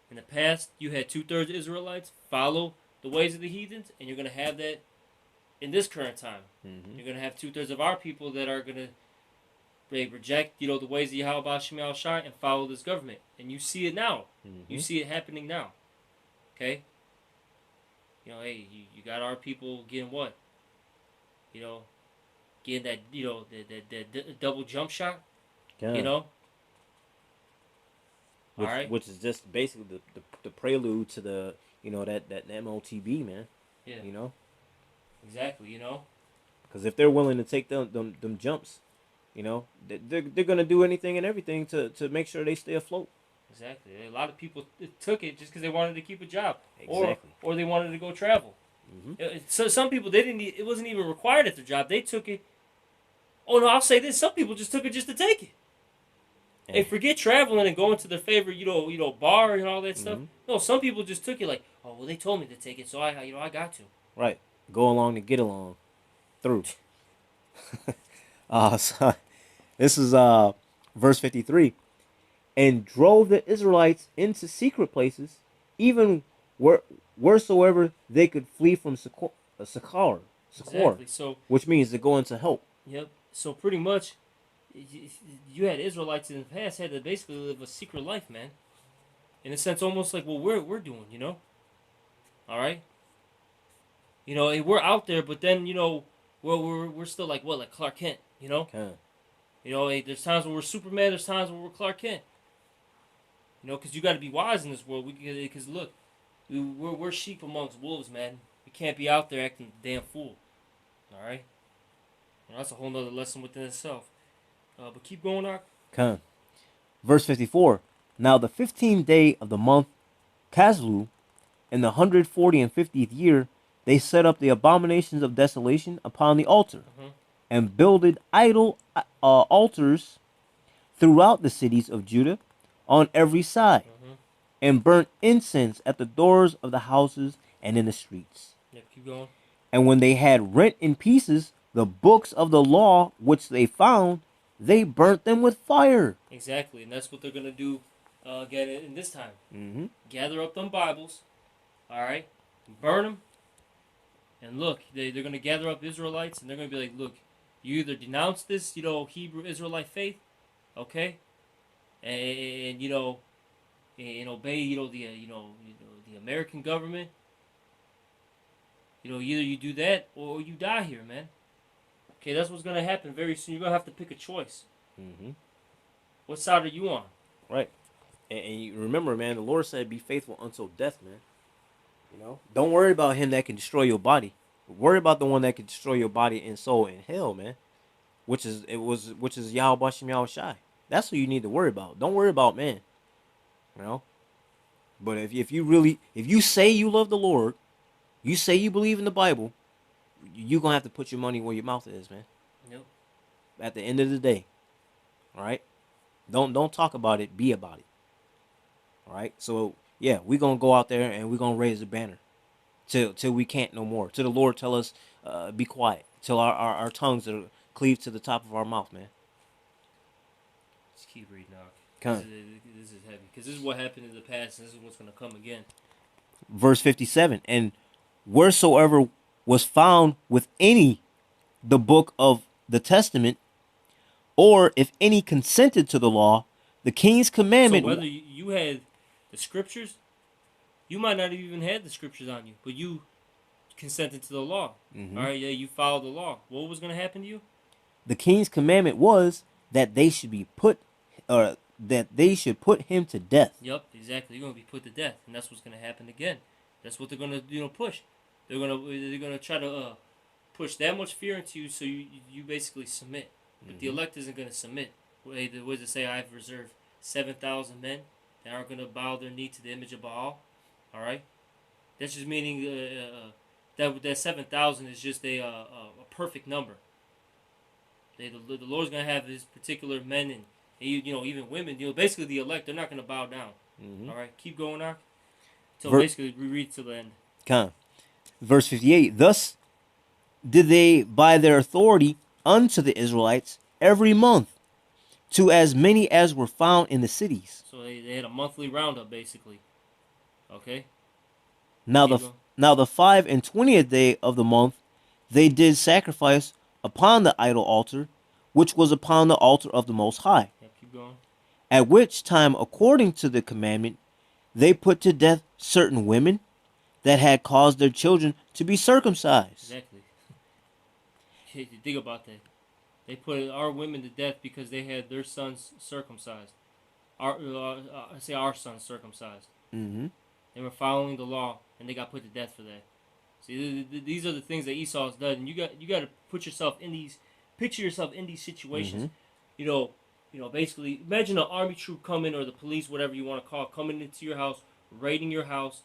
in the past you had 2/3 Israelites follow the ways of the heathens, and you're gonna have that in this current time. Mm-hmm. You're gonna have 2/3 of our people that are gonna reject, the ways of Yahweh Shem Shai and follow this government, and you see it now. Mm-hmm. You see it happening now. Okay. Hey, you got our people getting what? Getting that, that double jump shot. Yeah. Which is just basically the prelude to the that MOTB, man. Yeah. Exactly. Because if they're willing to take them jumps, they're gonna do anything and everything to make sure they stay afloat. Exactly. A lot of people took it just because they wanted to keep a job, Exactly. or they wanted to go travel. Mm-hmm. So some people, they didn't. It wasn't even required at their job. They took it. Oh no, I'll say this: some people just took it just to take it. Yeah. Hey, forget traveling and going to their favorite, bar and all that stuff. Mm-hmm. No, some people just took it like, oh well, they told me to take it, so I got to. Right. Go along to get along through. So this is verse 53. And drove the Israelites into secret places, even wheresoever they could flee from Sakor, Exactly. So, which means to go into help. Yep. So pretty much, you had Israelites in the past had to basically live a secret life, man. In a sense, almost like what we're doing, All right. We're out there, but then we're still like what, like Clark Kent, Okay. There's times where we're Superman, there's times where we're Clark Kent. Because you got to be wise in this world. Because look, we're sheep amongst wolves, man. We can't be out there acting a damn fool. All right. That's a whole nother lesson within itself. But keep going on. Okay. Verse 54. Now the 15th day of the month Caslu, in the 150th year, they set up the abominations of desolation upon the altar, and builded idol altars throughout the cities of Judah on every side, and burnt incense at the doors of the houses and in the streets. Yeah, keep going. And when they had rent in pieces the books of the law which they found, they burnt them with fire. Exactly, and that's what they're gonna do again in this time. Mm-hmm. Gather up them Bibles, all right, burn them, and look, they're gonna gather up Israelites, and they're gonna be like, look, you either denounce this, Hebrew Israelite faith, okay, and and obey, the American government. Either you do that or you die here, man. Okay, that's what's gonna happen very soon. You're gonna have to pick a choice. Mm-hmm. What side are you on? Right. And you remember, man, the Lord said, "Be faithful until death, man." You know, don't worry about him that can destroy your body. Worry about the one that can destroy your body and soul in hell, man. Which is Yahweh Bashem Yahweh Shai. That's what you need to worry about. Don't worry about man. You know. But if you say you love the Lord, you say you believe in the Bible, you're gonna have to put your money where your mouth is, man. Yep. At the end of the day, all right. Don't talk about it. Be about it. All right. So yeah, we're gonna go out there and we're gonna raise the banner till we can't no more. Till the Lord tell us, be quiet. Till our tongues are cleaved to the top of our mouth, man. Just keep reading out. Come. This is heavy because this is what happened in the past, and this is what's gonna come again. Verse 57. And wheresoever was found with any the book of the testament, or if any consented to the law, the king's So commandment. whether you had the scriptures, you might not have even had the scriptures on you, but you consented to the law. Mhm. All right, yeah, you followed the law. What was gonna happen to you? The king's commandment was that they should be put, or that they should put him to death. Yep, exactly. You're gonna be put to death, and that's what's gonna happen again. That's what they're gonna push. They're gonna try to push that much fear into you, so you basically submit. But the elect isn't gonna submit. What does it say? I've reserved 7,000 men that aren't gonna bow their knee to the image of Baal. All right, that's just meaning that 7,000 is just a perfect number. The Lord's gonna have His particular men and even women. Basically the elect. They're not gonna bow down. Mm-hmm. All right, keep going on. So Ver- basically, we read to the end. Come. Verse 58. Thus did they by their authority unto the Israelites every month, to as many as were found in the cities. So they had a monthly roundup, basically. Okay. Now the Keep going. now the 25th day of the month, they did sacrifice upon the idol altar, which was upon the altar of the Most High. Yeah, keep going. At which time, according to the commandment, they put to death certain women that had caused their children to be circumcised. Exactly. Think about that. They put our women to death because they had their sons circumcised. I say our sons circumcised. Mm-hmm. They were following the law, and they got put to death for that. See, these are the things that Esau has done. And you got to picture yourself in these situations. Mm-hmm. You know, basically, imagine an army troop coming or the police, whatever you want to call, it, coming into your house, raiding your house.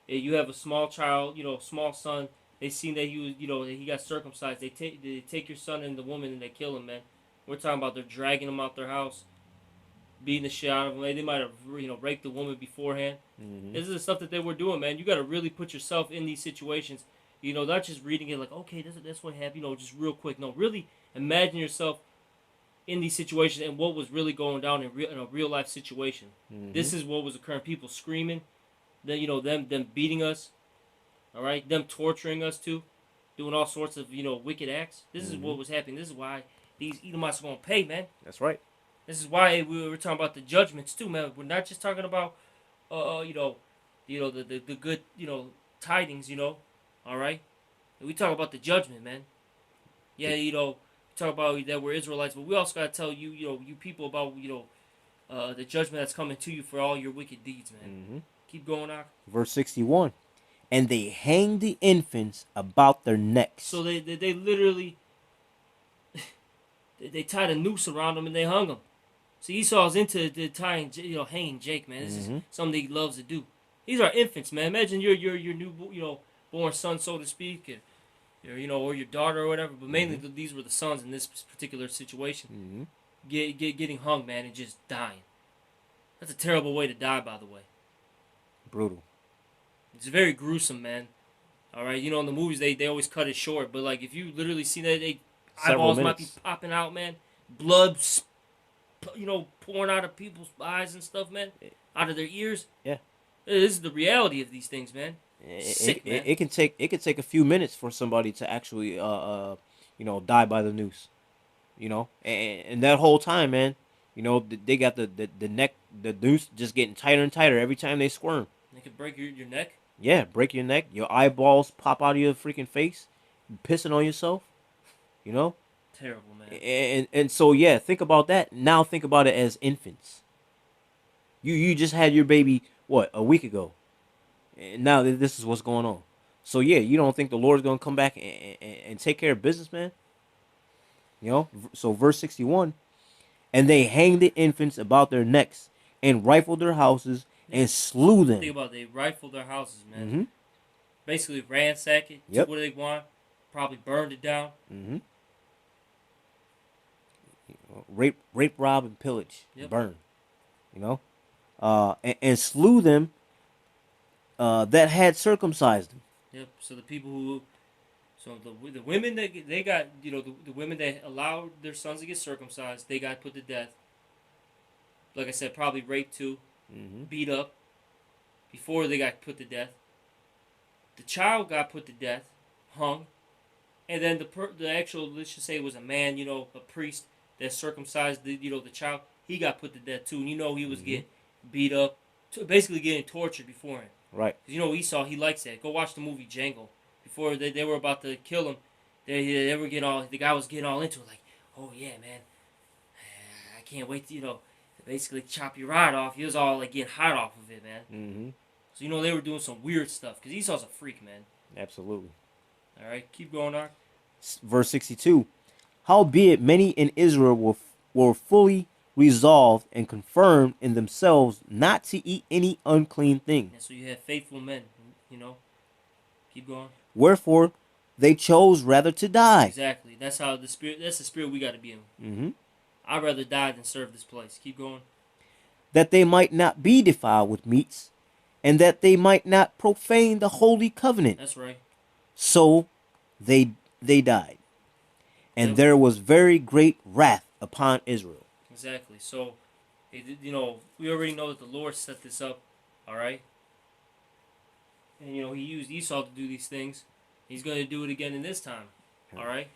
You have a small child, small son. They seen that he was, that he got circumcised. They take your son and the woman and they kill him, man. We're talking about they're dragging him out their house, beating the shit out of him. They might have, raped the woman beforehand. Mm-hmm. This is the stuff that they were doing, man. You got to really put yourself in these situations. Not just reading it like, okay, that's what happened. Just real quick. No, really imagine yourself in these situations and what was really going down in a real life situation. Mm-hmm. This is what was occurring. People screaming, then them beating us, all right, them torturing us too, doing all sorts of wicked acts. This is what was happening. This is why these Edomites are gonna pay, man. That's right. This is why we were talking about the judgments too, man. We're not just talking about the good tidings, all right. We talk about the judgment, man. Yeah, talk about that we're Israelites, but we also gotta tell you people about the judgment that's coming to you for all your wicked deeds, man. Mm-hmm. Keep going on. Verse 61. And they hanged the infants about their necks. So they literally they tied a noose around them and they hung them. So Esau's into the tying, hanging Jake, man. This is something he loves to do. These are infants, man. Imagine your new born son, so to speak, or your daughter or whatever. But mainly these were the sons in this particular situation. Getting hung, man, and just dying. That's a terrible way to die, by the way. Brutal. It's very gruesome, man. All right, in the movies they always cut it short, but like if you literally see that, eyeballs might be popping out, man. Blood, pouring out of people's eyes and stuff, man. Out of their ears. Yeah. This is the reality of these things, man. Sick, man. It can take a few minutes for somebody to actually die by the noose. And that whole time, man, they got the neck, the noose just getting tighter and tighter every time they squirm. They could break your neck. Yeah, break your neck. Your eyeballs pop out of your freaking face. Pissing on yourself. Terrible, man. And so yeah, think about that. Now think about it as infants. You just had your baby what, a week ago, and now this is what's going on. So yeah, you don't think the Lord's gonna come back and take care of business, man? You know. So verse 61, and they hanged the infants about their necks and rifled their houses Yeah. and slew them. Think about it, they rifled their houses, man. Mm-hmm. Basically ransacked it, took Yep. what they want, probably burned it down. Mm-hmm. Rape, rob, and pillage, Yep. burn. You know, and slew them that had circumcised them. Yep. So the people who, so the women that they got, the women that allowed their sons to get circumcised, they got put to death. Like I said, probably raped too, Mm-hmm. beat up before they got put to death. The child got put to death, hung, and then the actual, let's just say it was a man, a priest that circumcised the child. He got put to death too, and he was Mm-hmm. getting beat up, basically getting tortured beforehand. Right. Because Esau, he likes that. Go watch the movie Django. Before they were about to kill him, they were getting all, the guy was getting all into it, like, oh yeah, man, I can't wait to basically chop your rod off. He was all like getting hot off of it, man. Mm-hmm. So they were doing some weird stuff because Esau's a freak, man. Absolutely. All right, keep going on. Verse 62. Howbeit many in Israel were fully resolved and confirmed in themselves not to eat any unclean thing. And so you have faithful men, Keep going. Wherefore they chose rather to die. Exactly. That's how the spirit. That's the spirit we got to be in. Mm-hmm. I'd rather die than serve this place. Keep going. That they might not be defiled with meats, and that they might not profane the holy covenant. That's right. So they died. And Yep. there was very great wrath upon Israel. Exactly. So, we already know that the Lord set this up. All right. And He used Esau to do these things. He's going to do it again in this time. All right.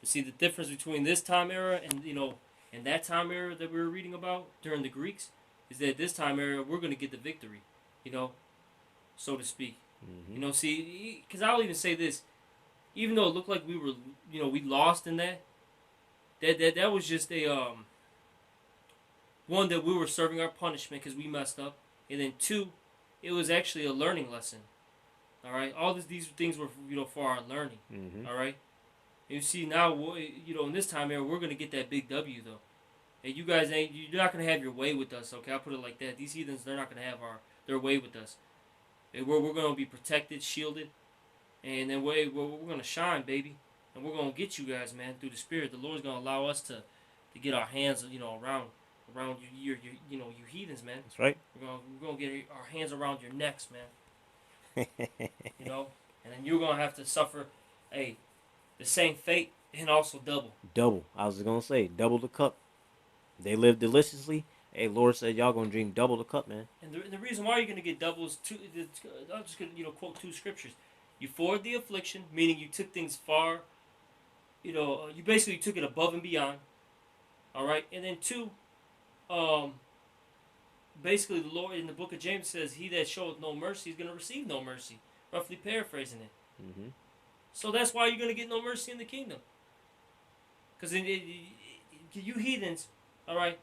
You see the difference between this time era and that time era that we were reading about during the Greeks is that this time era we're going to get the victory. So to speak. Mm-hmm. See, because I'll even say this, even though it looked like we were, we lost in that was just a one, that we were serving our punishment because we messed up, and then two, it was actually a learning lesson. All right, all these things were for our learning. Mm-hmm. All right, and you see now, in this time era we're gonna get that big W though. And you guys you're not gonna have your way with us. Okay, I'll put it like that. These heathens, they're not gonna have their way with us. We're gonna be protected, shielded, and then we're gonna shine, baby. And we're gonna get you guys, man, through the Spirit. The Lord's gonna allow us to get our hands, around you heathens, man. That's right. We're gonna get our hands around your necks, man. And then you're gonna have to suffer, the same fate and also double. Double. I was gonna say double the cup. They live deliciously. Hey, Lord said y'all gonna drink double the cup, man. And the reason why you're gonna get double is I'm just gonna quote two scriptures. You forward the affliction, meaning you took things far. You basically took it above and beyond. All right, and then two, basically the Lord in the book of James says, "He that showeth no mercy is gonna receive no mercy." Roughly paraphrasing it. Mm-hmm. So that's why you're gonna get no mercy in the kingdom. Because you heathens, all right,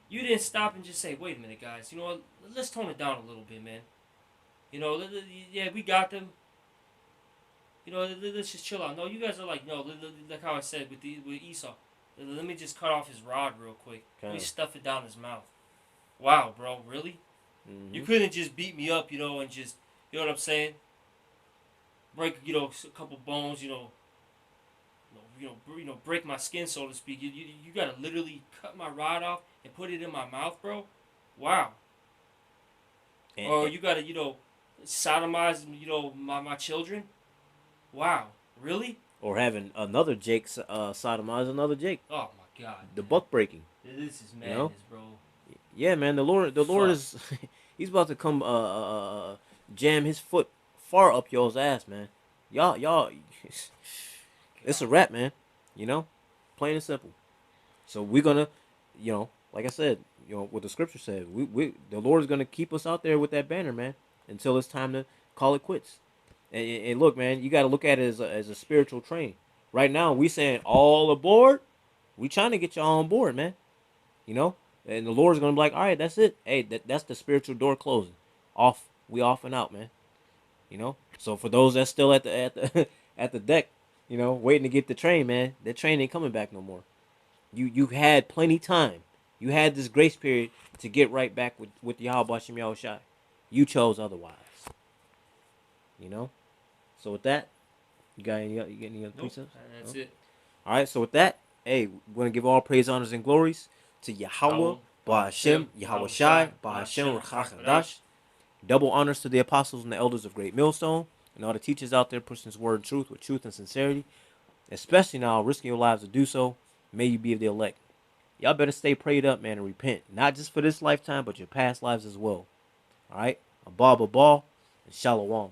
you didn't stop and just say, "Wait a minute, guys. You know what? Let's tone it down a little bit, man. Yeah, we got them. Let's just chill out." No, you guys are like, no, like how I said with Esau. Let me just cut off his rod real quick. Let me stuff it down his mouth. Wow, bro, really? Mm-hmm. You couldn't just beat me up, and just, you know what I'm saying? Break, a couple bones, break my skin, so to speak. You gotta literally cut my rod off and put it in my mouth, bro. Wow. Or you gotta, sodomize, my children. Wow, really? Or having another Jake sodomize another Jake. Oh my God. The man. buck breaking. This is madness, bro. Yeah, man. The Lord is he's about to come jam his foot far up y'all's ass, man. Y'all it's a wrap, man. Plain and simple. So we're gonna, like I said, what the scripture said, the Lord is gonna keep us out there with that banner, man, until it's time to call it quits. And look, man, you got to look at it as a spiritual train. Right now, we saying all aboard. We trying to get y'all on board, man. You know, and the Lord's gonna be like, all right, that's it. Hey, that's the spiritual door closing. Off, we off and out, man. You know. So for those that's still at the at the deck, you know, waiting to get the train, man, that train ain't coming back no more. You had plenty time. You had this grace period to get right back with Yahweh Hashem Yahushai. You chose otherwise. You know. So with that, you got any other Nope, precepts? that's No? it. All right. So with that, hey, we're gonna give all praise, honors, and glories to Yahweh, Ba'ashem, Yahweh Shai, Ba'ashem, Rachachadash. Double honors to the apostles and the elders of Great Millstone, and all the teachers out there pushing this word and truth with truth and sincerity, especially now risking your lives to do so. May you be of the elect. Y'all better stay prayed up, man, and repent. Not just for this lifetime, but your past lives as well. All right? Abba, and Shalom.